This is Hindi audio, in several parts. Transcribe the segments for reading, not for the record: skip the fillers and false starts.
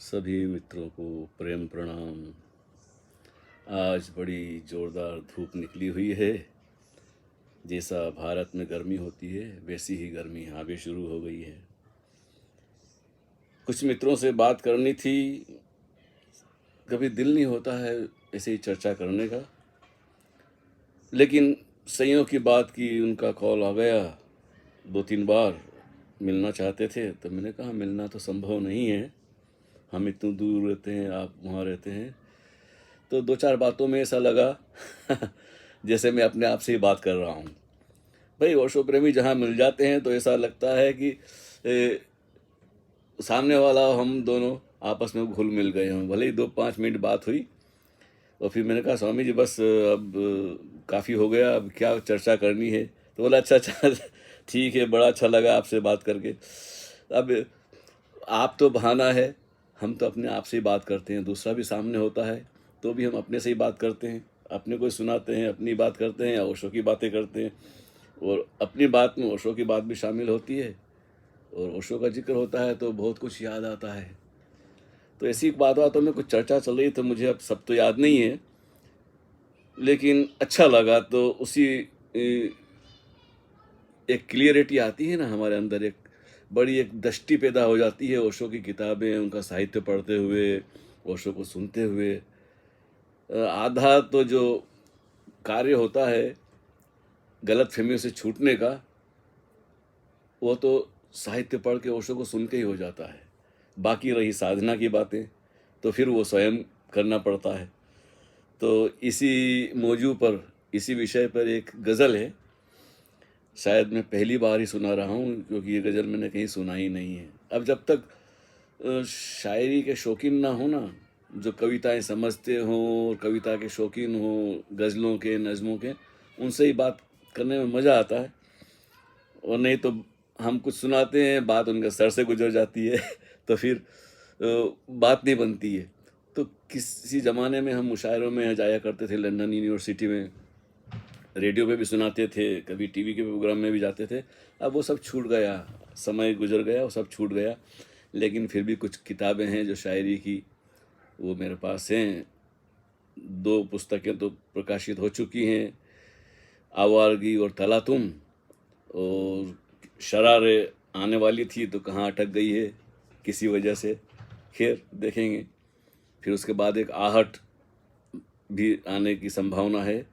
सभी मित्रों को प्रेम प्रणाम। आज बड़ी ज़ोरदार धूप निकली हुई है। जैसा भारत में गर्मी होती है वैसी ही गर्मी यहाँ भी शुरू हो गई है। कुछ मित्रों से बात करनी थी, कभी दिल नहीं होता है ऐसे ही चर्चा करने का, लेकिन संयोग की बात की उनका कॉल आ गया। 2-3 बार मिलना चाहते थे तो मैंने कहा मिलना तो संभव नहीं है, हम इतने दूर रहते हैं, आप वहाँ रहते हैं। तो 2-4 बातों में ऐसा लगा जैसे मैं अपने आप से ही बात कर रहा हूँ। भाई ओशो प्रेमी जहाँ मिल जाते हैं तो ऐसा लगता है कि सामने वाला हम दोनों आपस में घुल मिल गए हों। भले ही 2-5 मिनट बात हुई और फिर मैंने कहा स्वामी जी बस अब काफ़ी हो गया, अब क्या चर्चा करनी है। तो बोला अच्छा अच्छा ठीक है, बड़ा अच्छा लगा आपसे बात करके। अब आप तो बहाना है, हम तो अपने आप से ही बात करते हैं। दूसरा भी सामने होता है तो भी हम अपने से ही बात करते हैं, अपने को सुनाते हैं, अपनी बात करते हैं, ओशो की बातें करते हैं। और अपनी बात में ओशो की बात भी शामिल होती है और ओशो का जिक्र होता है तो बहुत कुछ याद आता है। तो ऐसी बातों में कुछ चर्चा चल रही, तो मुझे अब सब तो याद नहीं है, लेकिन अच्छा लगा। तो उसी एक क्लियरिटी आती है ना हमारे अंदर, एक बड़ी एक दृष्टि पैदा हो जाती है ओशो की किताबें, उनका साहित्य पढ़ते हुए, ओशो को सुनते हुए। आधा तो जो कार्य होता है गलत फहमियों से छूटने का, वो तो साहित्य पढ़ के ओशो को सुन के ही हो जाता है। बाकी रही साधना की बातें तो फिर वो स्वयं करना पड़ता है। तो इसी मौजू पर, इसी विषय पर एक गज़ल है, शायद मैं पहली बार ही सुना रहा हूँ क्योंकि ये गज़ल मैंने कहीं सुना ही नहीं है। अब जब तक शायरी के शौकीन ना हो ना, जो कविताएं समझते हों और कविता के शौकीन हों, गज़लों के, नज़मों के, उनसे ही बात करने में मज़ा आता है। और नहीं तो हम कुछ सुनाते हैं, बात उनके सर से गुजर जाती है तो फिर बात नहीं बनती है। तो किसी ज़माने में हम मुशायरों में जाया करते थे, लंदन यूनिवर्सिटी में, रेडियो पे भी सुनाते थे, कभी टीवी के प्रोग्राम में भी जाते थे। अब वो सब छूट गया, समय गुजर गया, वो सब छूट गया। लेकिन फिर भी कुछ किताबें हैं जो शायरी की, वो मेरे पास हैं। 2 पुस्तकें तो प्रकाशित हो चुकी हैं, आवारगी और तलातुम। और शरारे आने वाली थी तो कहाँ अटक गई है किसी वजह से, खैर देखेंगे। फिर उसके बाद एक आहट भी आने की संभावना है,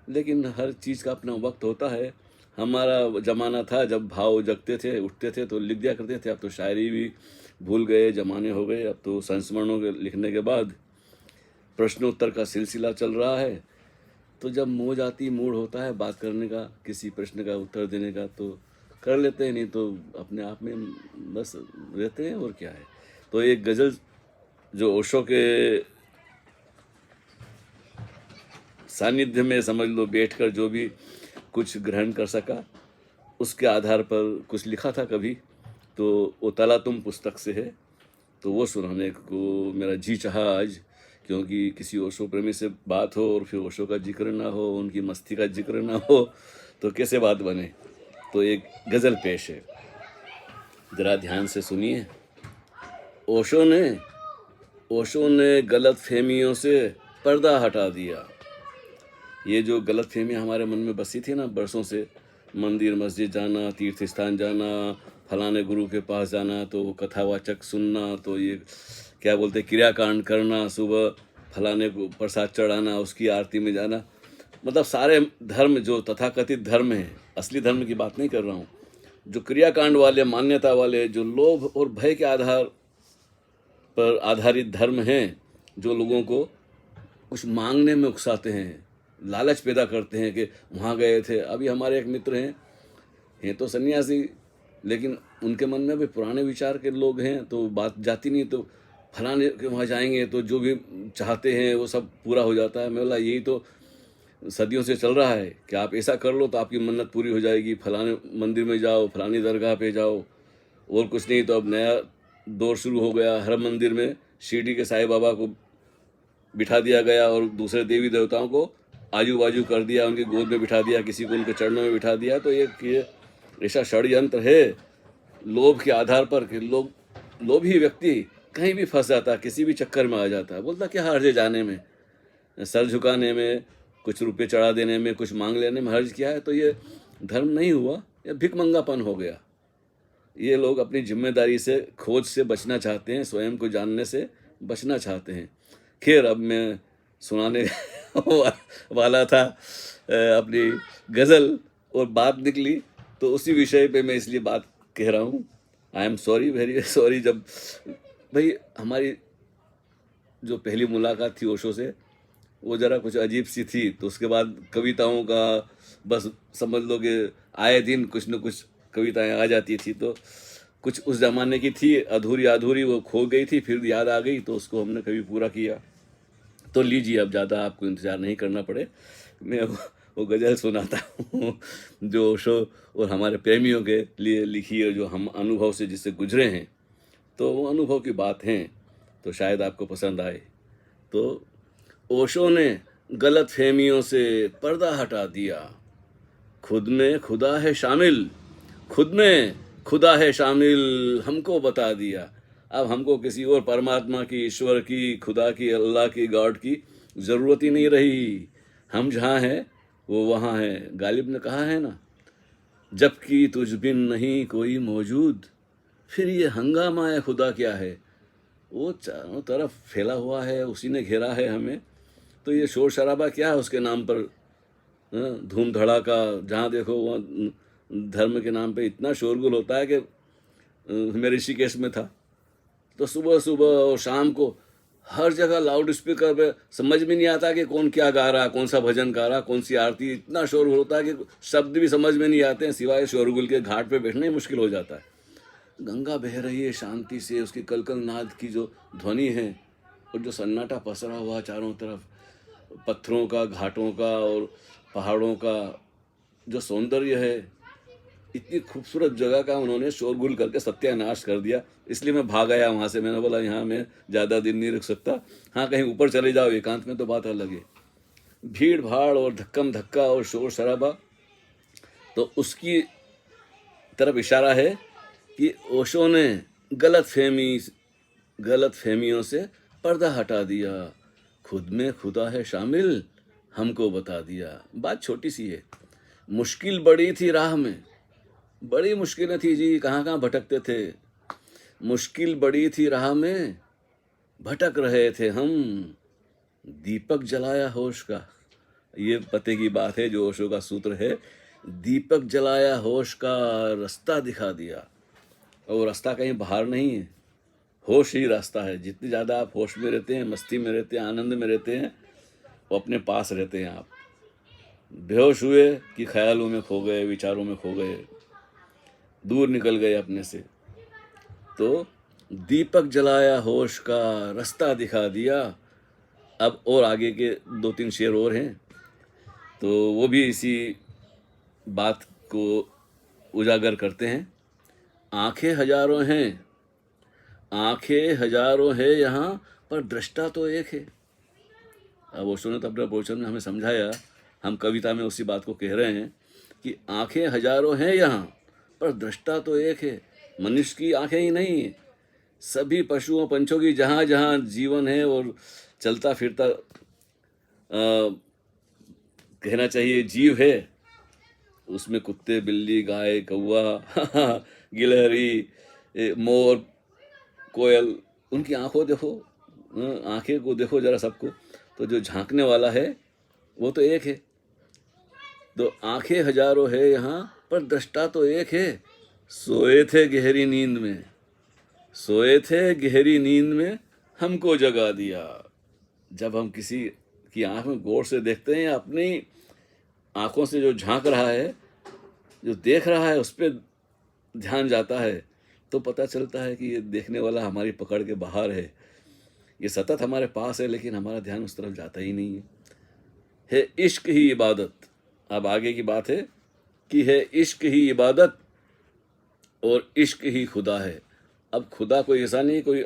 लेकिन हर चीज़ का अपना वक्त होता है। हमारा ज़माना था जब भाव जगते थे, उठते थे तो लिख दिया करते थे। अब तो शायरी भी भूल गए, ज़माने हो गए। अब तो संस्मरणों के लिखने के बाद प्रश्नोत्तर का सिलसिला चल रहा है। तो जब मौज आती, मूड होता है बात करने का, किसी प्रश्न का उत्तर देने का, तो कर लेते हैं, नहीं तो अपने आप में बस रहते हैं। और क्या है। तो एक गज़ल जो ओशो के सानिध्य में समझ लो बैठकर जो भी कुछ ग्रहण कर सका, उसके आधार पर कुछ लिखा था कभी, तो वो तलातुम पुस्तक से है। तो वो सुनाने को मेरा जी चाहा आज, क्योंकि किसी ओशो प्रेमी से बात हो और फिर ओशो का जिक्र ना हो, उनकी मस्ती का जिक्र ना हो, तो कैसे बात बने। तो एक गज़ल पेश है, ज़रा ध्यान से सुनिए। ओशो ने गलत फहमियों से पर्दा हटा दिया। ये जो गलत फहमियाँ हमारे मन में बसी थी ना बरसों से, मंदिर मस्जिद जाना, तीर्थ स्थान जाना, फलाने गुरु के पास जाना, तो कथावाचक सुनना, तो ये क्या बोलते क्रियाकांड करना, सुबह फलाने को प्रसाद चढ़ाना, उसकी आरती में जाना, मतलब सारे धर्म जो तथाकथित धर्म हैं, असली धर्म की बात नहीं कर रहा हूँ, जो क्रियाकांड वाले, मान्यता वाले, जो लोभ और भय के आधार पर आधारित धर्म हैं, जो लोगों को कुछ मांगने में उकसाते हैं, लालच पैदा करते हैं कि वहाँ गए थे। अभी हमारे एक मित्र हैं तो सन्यासी, लेकिन उनके मन में भी पुराने विचार के लोग हैं, तो बात जाती नहीं, तो फलाने के वहाँ जाएंगे तो जो भी चाहते हैं वो सब पूरा हो जाता है। मैं बोला यही तो सदियों से चल रहा है कि आप ऐसा कर लो तो आपकी मन्नत पूरी हो जाएगी, फलाने मंदिर में जाओ, फलानी दरगाह पे जाओ, और कुछ नहीं। तो अब नया दौर शुरू हो गया, हर मंदिर में शिरडी के साईं बाबा को बिठा दिया गया और दूसरे देवी देवताओं को आजू बाजू कर दिया, उनकी गोद में बिठा दिया, किसी को उनके चरणों में बिठा दिया। तो ये ऐसा षड्यंत्र है लोभ के आधार पर कि लोभी व्यक्ति कहीं भी फंस जाता, किसी भी चक्कर में आ जाता, बोलता क्या हर्ज है जाने में, सर झुकाने में, कुछ रुपये चढ़ा देने में, कुछ मांग लेने में हर्ज क्या है। तो ये धर्म नहीं हुआ, ये भिखमंगापन हो गया। ये लोग अपनी जिम्मेदारी से, खोज से बचना चाहते हैं, स्वयं को जानने से बचना चाहते हैं। खैर, अब मैं सुनाने वाला था अपनी गज़ल और बात निकली, तो उसी विषय पे मैं इसलिए बात कह रहा हूँ। I am sorry, very sorry. जब भाई हमारी जो पहली मुलाकात थी ओशो से, वो ज़रा कुछ अजीब सी थी, तो उसके बाद कविताओं का बस समझ लो कि आए दिन कुछ न कुछ कविताएं आ जाती थी। तो कुछ उस ज़माने की थी, अधूरी वो खो गई थी, फिर याद आ गई, तो उसको हमने कभी पूरा किया। तो लीजिए, अब ज़्यादा आपको इंतज़ार नहीं करना पड़े, मैं वो गज़ल सुनाता हूँ जो ओशो और हमारे प्रेमियों के लिए लिखी है, जो हम अनुभव से जिससे गुजरे हैं। तो वो अनुभव की बात है, तो शायद आपको पसंद आए। तो ओशो ने गलत फहमियों से पर्दा हटा दिया, खुद में खुदा है शामिल, खुद में खुदा है शामिल, हमको बता दिया। अब हमको किसी और परमात्मा की, ईश्वर की, खुदा की, अल्लाह की, गॉड की ज़रूरत ही नहीं रही। हम जहाँ हैं वो वहाँ हैं। गालिब ने कहा है ना, जबकि तुझ बिन नहीं कोई मौजूद, फिर ये हंगामा है खुदा क्या है। वो चारों तरफ फैला हुआ है, उसी ने घेरा है हमें, तो ये शोर शराबा क्या है उसके नाम पर, धूम धड़ाका, जहाँ देखो वहाँ धर्म के नाम पे इतना शोरगुल होता है कि मैं ऋषिकेश में था, तो सुबह सुबह और शाम को हर जगह लाउड स्पीकर पे समझ में नहीं आता कि कौन क्या गा रहा, कौन सा भजन गा रहा, कौन सी आरती। इतना शोरगुल होता है कि शब्द भी समझ में नहीं आते हैं, सिवाय शोरगुल के। घाट पे बैठना ही मुश्किल हो जाता है। गंगा बह रही है शांति से, उसकी कलकल नाद की जो ध्वनि है, और जो सन्नाटा पसरा हुआ चारों तरफ, पत्थरों का, घाटों का और पहाड़ों का जो सौंदर्य है, इतनी खूबसूरत जगह का उन्होंने शोरगुल करके सत्यानाश कर दिया। इसलिए मैं भाग आया वहाँ से। मैंने बोला यहाँ मैं ज़्यादा दिन नहीं रुक सकता, हाँ कहीं ऊपर चले जाओ एकांत में, तो बात अलग है। भीड़ भाड़ और धक्कम धक्का और शोर शराबा, तो उसकी तरफ इशारा है कि ओशो ने गलत फहमियों से पर्दा हटा दिया, खुद में खुदा है शामिल, हमको बता दिया। बात छोटी सी है। मुश्किल बड़ी थी राह में, बड़ी मुश्किलें थी जी, कहाँ कहाँ भटकते थे। मुश्किल बड़ी थी राह में, भटक रहे थे हम, दीपक जलाया होश का। ये पते की बात है जो ओशो का सूत्र है। दीपक जलाया होश का, रास्ता दिखा दिया। और वो रास्ता कहीं बाहर नहीं है, होश ही रास्ता है। जितनी ज़्यादा आप होश में रहते हैं, मस्ती में रहते हैं, आनंद में रहते हैं, वो अपने पास रहते हैं। आप बेहोश हुए कि ख्यालों में खो गए, विचारों में खो गए, दूर निकल गए अपने से। तो दीपक जलाया होश का, रास्ता दिखा दिया। अब और आगे के 2-3 शेर और हैं, तो वो भी इसी बात को उजागर करते हैं। आंखें हजारों हैं, आंखें हजारों है यहाँ, पर दृष्टा तो एक है। अब ओशो ने तो अपने प्रवचन में हमें समझाया, हम कविता में उसी बात को कह रहे हैं कि आंखें हजारों हैं यहाँ, पर दृष्टा तो एक है। मनुष्य की आंखें ही नहीं है, सभी पशुओं पंछों की जहाँ जहाँ जीवन है और चलता फिरता कहना चाहिए जीव है, उसमें कुत्ते, बिल्ली, गाय, कौवा, गिलहरी, मोर, कोयल, उनकी आंखों देखो, आंखें को देखो जरा सबको, तो जो झांकने वाला है वो तो एक है। तो आंखें हजारों है यहाँ, पर दृष्टा तो एक है। सोए थे गहरी नींद में, सोए थे गहरी नींद में, हमको जगा दिया। जब हम किसी की आंख में गौर से देखते हैं, अपनी आंखों से जो झांक रहा है, जो देख रहा है, उस पर ध्यान जाता है, तो पता चलता है कि ये देखने वाला हमारी पकड़ के बाहर है। ये सतत हमारे पास है, लेकिन हमारा ध्यान उस तरफ जाता ही नहीं है इश्क ही इबादत। अब आगे की बात है कि है इश्क ही इबादत और इश्क ही खुदा है। अब खुदा कोई ऐसा नहीं, कोई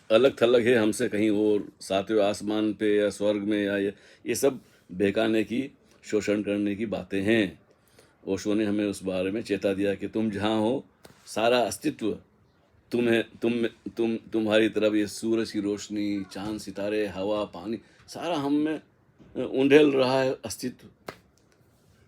अलग थलग है हमसे कहीं और, सातवें आसमान पे या स्वर्ग में, या ये सब बहकाने की, शोषण करने की बातें हैं। ओशो ने हमें उस बारे में चेता दिया कि तुम जहाँ हो, सारा अस्तित्व तुम्हें तुम्हारी तरफ ये सूरज की रोशनी, चांद, सितारे, हवा, पानी, सारा हम में उंडेल रहा है अस्तित्व।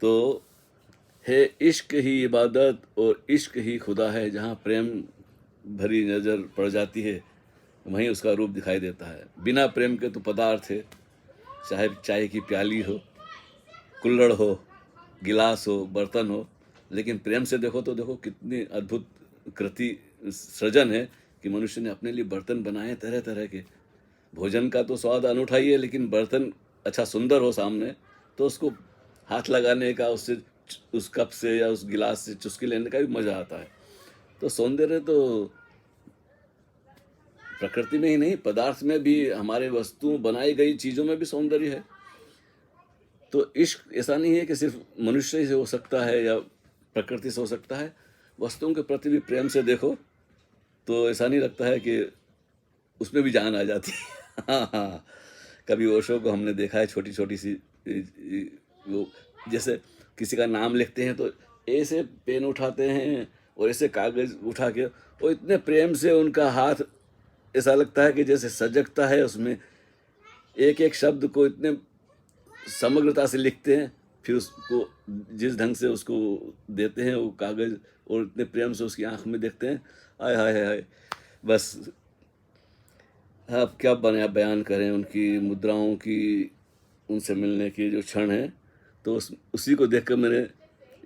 तो है इश्क ही इबादत और इश्क ही खुदा है। जहाँ प्रेम भरी नज़र पड़ जाती है वहीं उसका रूप दिखाई देता है। बिना प्रेम के तो पदार्थ है, चाहे चाय की प्याली हो, कुल्हड़ हो, गिलास हो, बर्तन हो, लेकिन प्रेम से देखो तो देखो कितनी अद्भुत कृति सृजन है कि मनुष्य ने अपने लिए बर्तन बनाए तरह तरह के। भोजन का तो स्वाद अनूठा ही है, लेकिन बर्तन अच्छा सुंदर हो सामने तो उसको हाथ लगाने का, उससे उस कप से या उस गिलास से चुस्की लेने का भी मजा आता है। तो सौंदर्य तो प्रकृति में ही नहीं, पदार्थ में भी, हमारे वस्तु बनाई गई चीजों में भी सौंदर्य है। तो इश्क ऐसा नहीं है कि सिर्फ मनुष्य से हो सकता है या प्रकृति से हो सकता है, वस्तुओं के प्रति भी प्रेम से देखो तो ऐसा नहीं लगता है कि उसमें भी जान आ जाती है। हाँ हाँ, कभी ओशो को हमने देखा है, छोटी छोटी सी वो, जैसे किसी का नाम लिखते हैं तो ऐसे पेन उठाते हैं और ऐसे कागज उठा के, वो इतने प्रेम से उनका हाथ ऐसा लगता है कि जैसे सजगता है उसमें, एक एक शब्द को इतने समग्रता से लिखते हैं, फिर उसको जिस ढंग से उसको देते हैं वो कागज, और इतने प्रेम से उसकी आंख में देखते हैं। हाय हाय हाय हाय, बस अब क्या बयान करें उनकी मुद्राओं की, उनसे मिलने की जो क्षण है। तो उसी को देखकर मैंने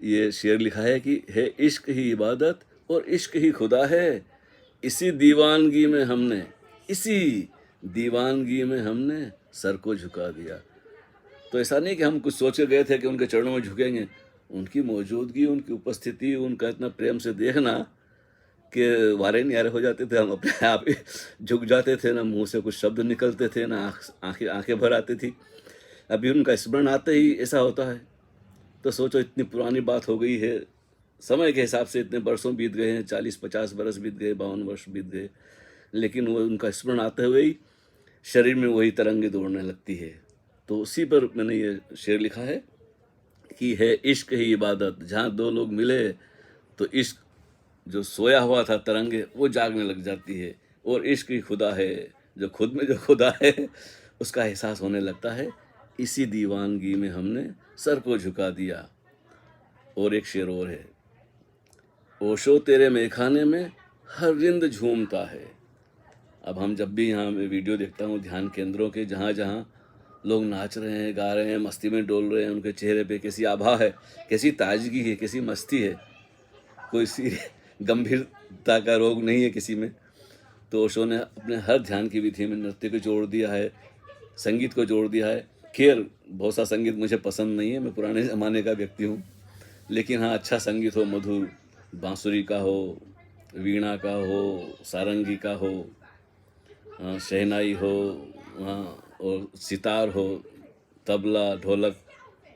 ये शेर लिखा है कि है इश्क ही इबादत और इश्क ही खुदा है। इसी दीवानगी में हमने सर को झुका दिया। तो ऐसा नहीं कि हम कुछ सोच के गए थे कि उनके चरणों में झुकेंगे, उनकी मौजूदगी, उनकी उपस्थिति, उनका इतना प्रेम से देखना कि वारे न्यारे हो जाते थे। हम अपने आप ही झुक जाते थे, ना मुंह से कुछ शब्द निकलते थे, ना आंखें भर आती थी। अभी उनका स्मरण आते ही ऐसा होता है। तो सोचो इतनी पुरानी बात हो गई है, समय के हिसाब से इतने वर्षों बीत गए हैं, 40-50 बरस बीत गए, 52 वर्ष बीत गए, लेकिन वो उनका स्मरण आते हुए ही शरीर में वही तरंगे दौड़ने लगती है। तो उसी पर मैंने ये शेर लिखा है कि है इश्क ही इबादत। जहाँ दो लोग मिले तो इश्क, जो सोया हुआ था तरंगे, वो जागने लग जाती है, और इश्क ही खुदा है। जो खुद में जो खुदा है उसका एहसास होने लगता है। इसी दीवानगी में हमने सर को झुका दिया। और एक शेर और है, ओशो तेरे मेखाने में हर रिंद झूमता है। अब हम जब भी यहाँ मैं वीडियो देखता हूँ ध्यान केंद्रों के, जहाँ जहाँ लोग नाच रहे हैं, गा रहे हैं, मस्ती में डोल रहे हैं, उनके चेहरे पे कैसी आभा है, कैसी ताजगी है, कैसी मस्ती है, कोई सी गंभीरता का रोग नहीं है किसी में। तो ओशो ने अपने हर ध्यान की विधि में नृत्य को जोड़ दिया है, संगीत को जोड़ दिया है। खैर बहुत सा संगीत मुझे पसंद नहीं है, मैं पुराने ज़माने का व्यक्ति हूँ, लेकिन हाँ अच्छा संगीत हो, मधुर, बांसुरी का हो, वीणा का हो, सारंगी का हो, शहनाई हो, और सितार हो, तबला, ढोलक।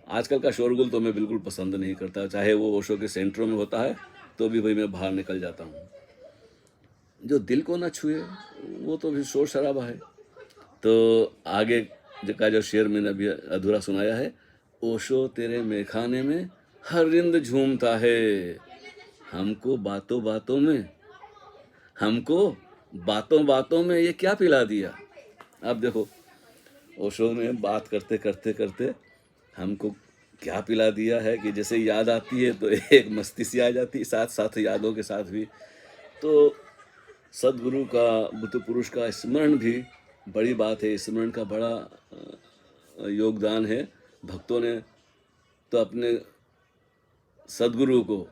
आजकल का शोरगुल तो मैं बिल्कुल पसंद नहीं करता, चाहे वो ओशो के सेंटरों में होता है तो भी भाई मैं बाहर निकल जाता हूँ। जो दिल को ना छुए वो तो भी शोर शराबा है। तो आगे का जो शेर मैंने अभी अधूरा सुनाया है, ओशो तेरे मेखाने में हर रिंद झूमता है, हमको बातों बातों में ये क्या पिला दिया। अब देखो ओशो ने बात करते करते करते हमको क्या पिला दिया है कि जैसे याद आती है तो एक मस्ती सी आ जाती है, साथ साथ यादों के साथ भी। तो सदगुरु का, बुद्ध पुरुष का स्मरण भी बड़ी बात है, स्मरण का बड़ा योगदान है। भक्तों ने तो अपने सदगुरु को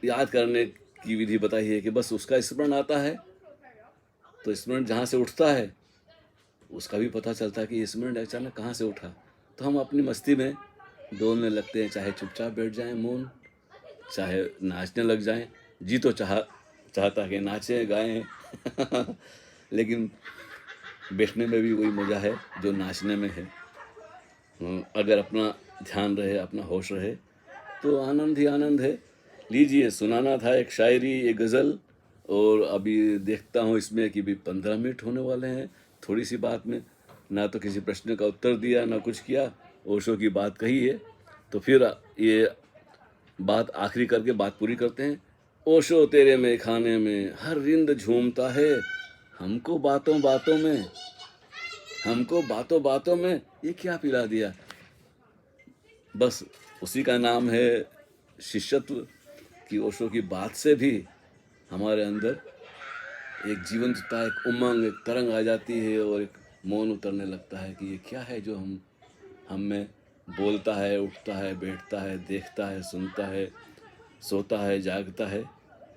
याद करने की विधि बताई है कि बस उसका स्मरण आता है तो स्मरण जहाँ से उठता है उसका भी पता चलता है कि स्मरण अचानक कहाँ से उठा। तो हम अपनी मस्ती में डोलने लगते हैं, चाहे चुपचाप बैठ जाएं मौन, चाहे नाचने लग जाएं। जी तो चाहता कि नाचें गाएं लेकिन बैठने में भी वही मज़ा है जो नाचने में है। अगर अपना ध्यान रहे, अपना होश रहे तो आनंद ही आनंद है। लीजिए, सुनाना था एक शायरी, एक गज़ल, और अभी देखता हूँ इसमें कि भी 15 मिनट होने वाले हैं। थोड़ी सी बात में ना तो किसी प्रश्न का उत्तर दिया, ना कुछ किया, ओशो की बात कही है, तो फिर ये बात आखिरी करके बात पूरी करते हैं। ओशो तेरे में खाने में हर रिंद झूमता है, हमको बातों बातों में, हमको बातों बातों में ये क्या पिला दिया। बस उसी का नाम है शिष्यत्व, कि ओशो की बात से भी हमारे अंदर एक जीवंतता, एक उमंग, एक तरंग आ जाती है और एक मौन उतरने लगता है कि ये क्या है जो हम में बोलता है, उठता है, बैठता है, देखता है, सुनता है, सोता है, जागता है।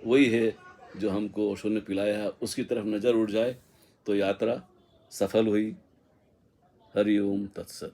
वही है जो हमको ओशो ने पिलाया है। उसकी तरफ नज़र उठ जाए तो यात्रा सफल हुई। हरि ओम तत्सत।